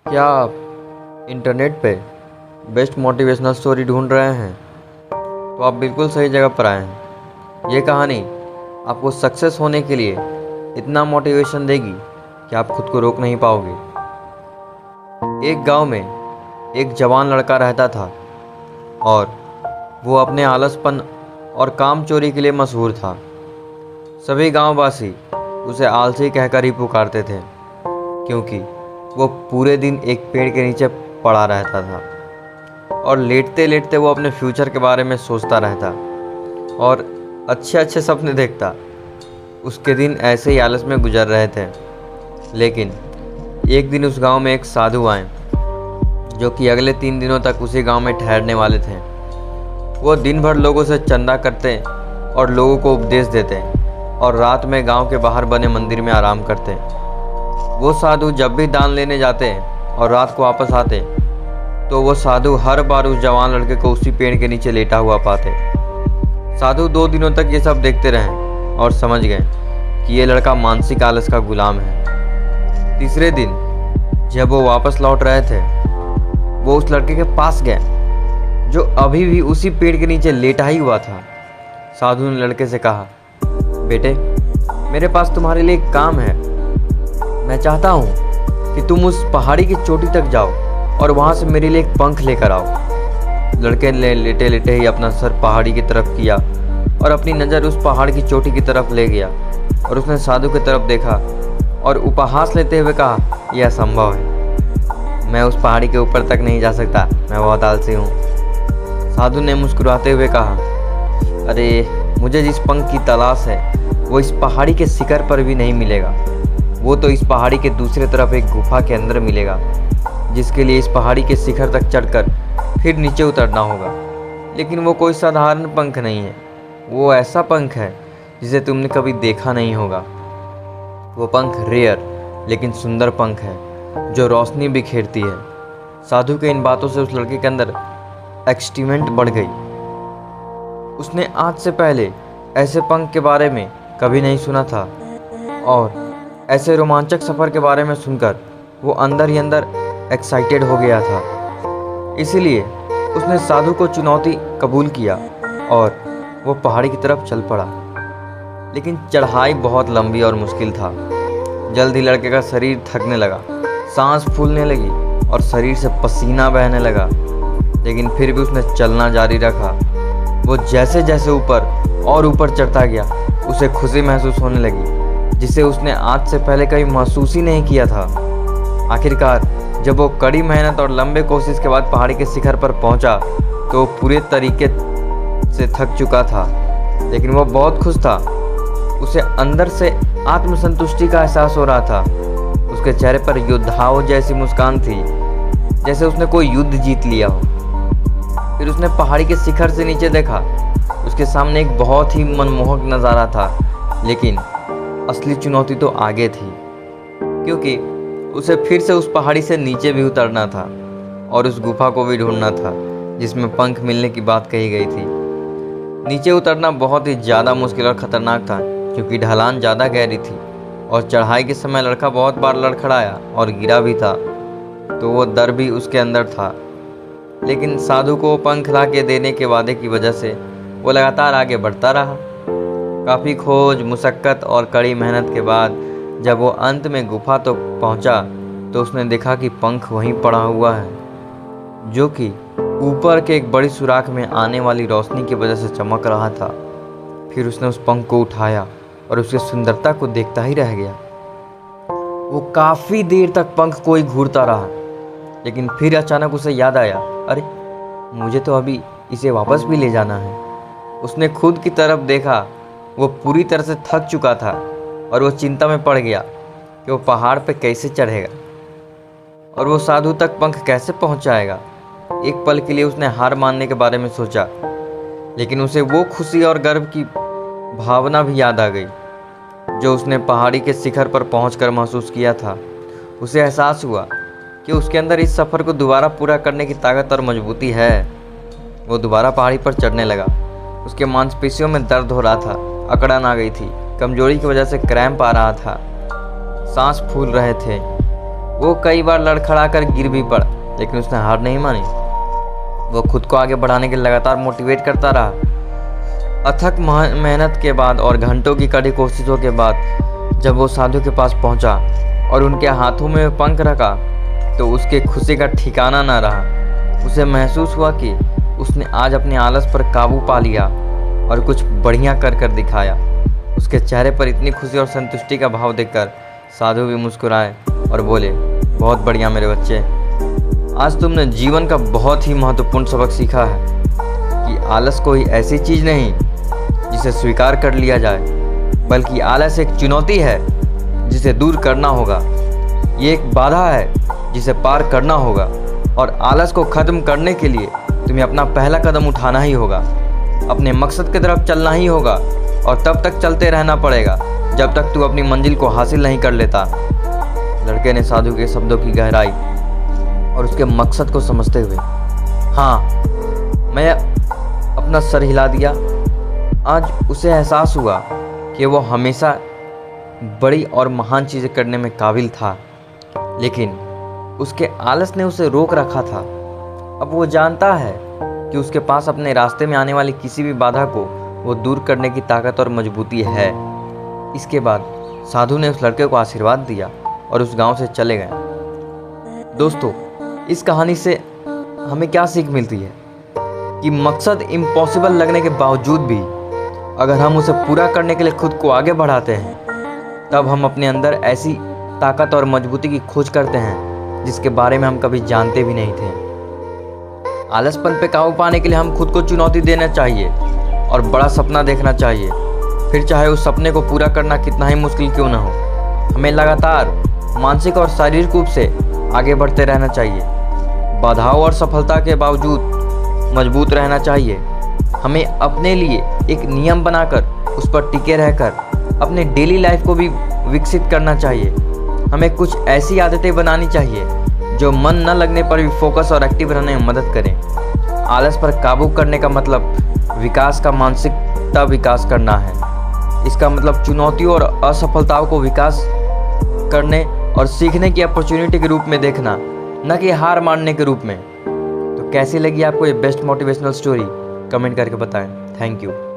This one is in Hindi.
क्या आप इंटरनेट पे बेस्ट मोटिवेशनल स्टोरी ढूंढ रहे हैं तो आप बिल्कुल सही जगह पर आए हैं। ये कहानी आपको सक्सेस होने के लिए इतना मोटिवेशन देगी कि आप खुद को रोक नहीं पाओगे। एक गांव में एक जवान लड़का रहता था और वो अपने आलसपन और काम चोरी के लिए मशहूर था। सभी गांववासी उसे आलसी कहकर ही पुकारते थे क्योंकि वो पूरे दिन एक पेड़ के नीचे पड़ा रहता था और लेटते लेटते वो अपने फ्यूचर के बारे में सोचता रहता और अच्छे अच्छे सपने देखता। उसके दिन ऐसे ही आलस में गुजर रहे थे। लेकिन एक दिन उस गांव में एक साधु आए जो कि अगले 3 दिनों तक उसी गांव में ठहरने वाले थे। वो दिन भर लोगों से चंदा करते और लोगों को उपदेश देते और रात में गांव के बाहर बने मंदिर में आराम करते। वो साधु जब भी दान लेने जाते और रात को वापस आते तो वो साधु हर बार उस जवान लड़के को उसी पेड़ के नीचे लेटा हुआ पाते। साधु 2 दिनों तक ये सब देखते रहे और समझ गए कि ये लड़का मानसिक आलस का गुलाम है। तीसरे दिन जब वो वापस लौट रहे थे वो उस लड़के के पास गए जो अभी भी उसी पेड़ के नीचे लेटा ही हुआ था। साधु ने लड़के से कहा, बेटे, मेरे पास तुम्हारे लिए एक काम है। मैं चाहता हूँ कि तुम उस पहाड़ी की चोटी तक जाओ और वहाँ से मेरे लिए एक पंख लेकर आओ। लड़के ने लेटे लेटे ही अपना सर पहाड़ी की तरफ किया और अपनी नज़र उस पहाड़ की चोटी की तरफ ले गया और उसने साधु की तरफ देखा और उपहास लेते हुए कहा, यह असंभव है, मैं उस पहाड़ी के ऊपर तक नहीं जा सकता, मैं बहुत आलसी हूँ। साधु ने मुस्कुराते हुए कहा, अरे, मुझे जिस पंख की तलाश है वो इस पहाड़ी के शिखर पर भी नहीं मिलेगा। वो तो इस पहाड़ी के दूसरे तरफ एक गुफा के अंदर मिलेगा जिसके लिए इस पहाड़ी के शिखर तक चढ़कर फिर नीचे उतरना होगा। लेकिन वो कोई साधारण पंख नहीं है, वो ऐसा पंख है जिसे तुमने कभी देखा नहीं होगा। वो पंख रेयर लेकिन सुंदर पंख है जो रोशनी बिखेरती है। साधु के इन बातों से उस लड़के के अंदर एक्साइटमेंट बढ़ गई। उसने आज से पहले ऐसे पंख के बारे में कभी नहीं सुना था और ऐसे रोमांचक सफ़र के बारे में सुनकर वो अंदर ही अंदर एक्साइटेड हो गया था। इसीलिए उसने साधु को चुनौती कबूल किया और वो पहाड़ी की तरफ चल पड़ा। लेकिन चढ़ाई बहुत लंबी और मुश्किल था। जल्द ही लड़के का शरीर थकने लगा, सांस फूलने लगी और शरीर से पसीना बहने लगा। लेकिन फिर भी उसने चलना जारी रखा। वो जैसे जैसे ऊपर और ऊपर चढ़ता गया उसे खुशी महसूस होने लगी जिसे उसने आज से पहले कभी महसूस ही नहीं किया था। आखिरकार जब वो कड़ी मेहनत और लंबे कोशिश के बाद पहाड़ी के शिखर पर पहुंचा तो वो पूरे तरीके से थक चुका था, लेकिन वो बहुत खुश था। उसे अंदर से आत्मसंतुष्टि का एहसास हो रहा था। उसके चेहरे पर योद्धाओं जैसी मुस्कान थी, जैसे उसने कोई युद्ध जीत लिया हो। फिर उसने पहाड़ी के शिखर से नीचे देखा। उसके सामने एक बहुत ही मनमोहक नज़ारा था, लेकिन असली चुनौती तो आगे थी क्योंकि उसे फिर से उस पहाड़ी से नीचे भी उतरना था और उस गुफा को भी ढूंढना था जिसमें पंख मिलने की बात कही गई थी। नीचे उतरना बहुत ही ज़्यादा मुश्किल और ख़तरनाक था क्योंकि ढलान ज़्यादा गहरी थी और चढ़ाई के समय लड़का बहुत बार लड़खड़ाया और गिरा भी था, तो वो डर भी उसके अंदर था। लेकिन साधु को पंख ला के देने के वादे की वजह से वो लगातार आगे बढ़ता रहा। काफ़ी खोज, मुशक्क़त और कड़ी मेहनत के बाद जब वो अंत में गुफा तो पहुंचा तो उसने देखा कि पंख वहीं पड़ा हुआ है जो कि ऊपर के एक बड़ी सुराख में आने वाली रोशनी की वजह से चमक रहा था। फिर उसने उस पंख को उठाया और उसकी सुंदरता को देखता ही रह गया। वो काफ़ी देर तक पंख को ही घूरता रहा, लेकिन फिर अचानक उसे याद आया, अरे, मुझे तो अभी इसे वापस भी ले जाना है। उसने खुद की तरफ देखा। वो पूरी तरह से थक चुका था और वो चिंता में पड़ गया कि वो पहाड़ पे कैसे चढ़ेगा और वो साधु तक पंख कैसे पहुंचाएगा। एक पल के लिए उसने हार मानने के बारे में सोचा, लेकिन उसे वो खुशी और गर्व की भावना भी याद आ गई जो उसने पहाड़ी के शिखर पर पहुंचकर महसूस किया था। उसे एहसास हुआ कि उसके अंदर इस सफ़र को दोबारा पूरा करने की ताकत और मजबूती है। वो दोबारा पहाड़ी पर चढ़ने लगा। उसके मांसपेशियों में दर्द हो रहा था, अकड़न आ गई थी, कमजोरी की वजह से क्रैम्प आ रहा था, सांस फूल रहे थे। वो कई बार लड़खड़ा कर गिर भी पड़ा, लेकिन उसने हार नहीं मानी। वो खुद को आगे बढ़ाने के लिए लगातार मोटिवेट करता रहा। अथक मेहनत के बाद और घंटों की कड़ी कोशिशों के बाद जब वो साधु के पास पहुंचा और उनके हाथों में पंख रखा तो उसके खुशी का ठिकाना न रहा। उसे महसूस हुआ कि उसने आज अपने आलस पर काबू पा लिया और कुछ बढ़िया कर दिखाया। उसके चेहरे पर इतनी खुशी और संतुष्टि का भाव देखकर साधु भी मुस्कुराए और बोले, बहुत बढ़िया मेरे बच्चे, आज तुमने जीवन का बहुत ही महत्वपूर्ण सबक सीखा है कि आलस कोई ऐसी चीज़ नहीं जिसे स्वीकार कर लिया जाए, बल्कि आलस एक चुनौती है जिसे दूर करना होगा। ये एक बाधा है जिसे पार करना होगा और आलस को ख़त्म करने के लिए तुम्हें अपना पहला कदम उठाना ही होगा। अपने मकसद की तरफ चलना ही होगा और तब तक चलते रहना पड़ेगा जब तक तू अपनी मंजिल को हासिल नहीं कर लेता। लड़के ने साधु के शब्दों की गहराई और उसके मकसद को समझते हुए मैं अपना सर हिला दिया। आज उसे एहसास हुआ कि वो हमेशा बड़ी और महान चीज़ें करने में काबिल था, लेकिन उसके आलस ने उसे रोक रखा था। अब वो जानता है कि उसके पास अपने रास्ते में आने वाली किसी भी बाधा को वो दूर करने की ताकत और मजबूती है। इसके बाद साधु ने उस लड़के को आशीर्वाद दिया और उस गांव से चले गए। दोस्तों, इस कहानी से हमें क्या सीख मिलती है कि मकसद इम्पॉसिबल लगने के बावजूद भी अगर हम उसे पूरा करने के लिए खुद को आगे बढ़ाते हैं, तब हम अपने अंदर ऐसी ताकत और मजबूती की खोज करते हैं जिसके बारे में हम कभी जानते भी नहीं थे। आलसपन पे काबू पाने के लिए हम खुद को चुनौती देना चाहिए और बड़ा सपना देखना चाहिए, फिर चाहे उस सपने को पूरा करना कितना ही मुश्किल क्यों ना हो। हमें लगातार मानसिक और शारीरिक रूप से आगे बढ़ते रहना चाहिए। बाधाओं और सफलता के बावजूद मजबूत रहना चाहिए। हमें अपने लिए एक नियम बनाकर उस पर टिके रहकर अपने डेली लाइफ को भी विकसित करना चाहिए। हमें कुछ ऐसी आदतें बनानी चाहिए जो मन न लगने पर भी फोकस और एक्टिव रहने में मदद करें। आलस पर काबू करने का मतलब विकास का मानसिकता विकास करना है। इसका मतलब चुनौतियों और असफलताओं को विकास करने और सीखने की अपॉर्चुनिटी के रूप में देखना, न कि हार मानने के रूप में। तो कैसी लगी आपको ये बेस्ट मोटिवेशनल स्टोरी, कमेंट करके बताएं। Thank you.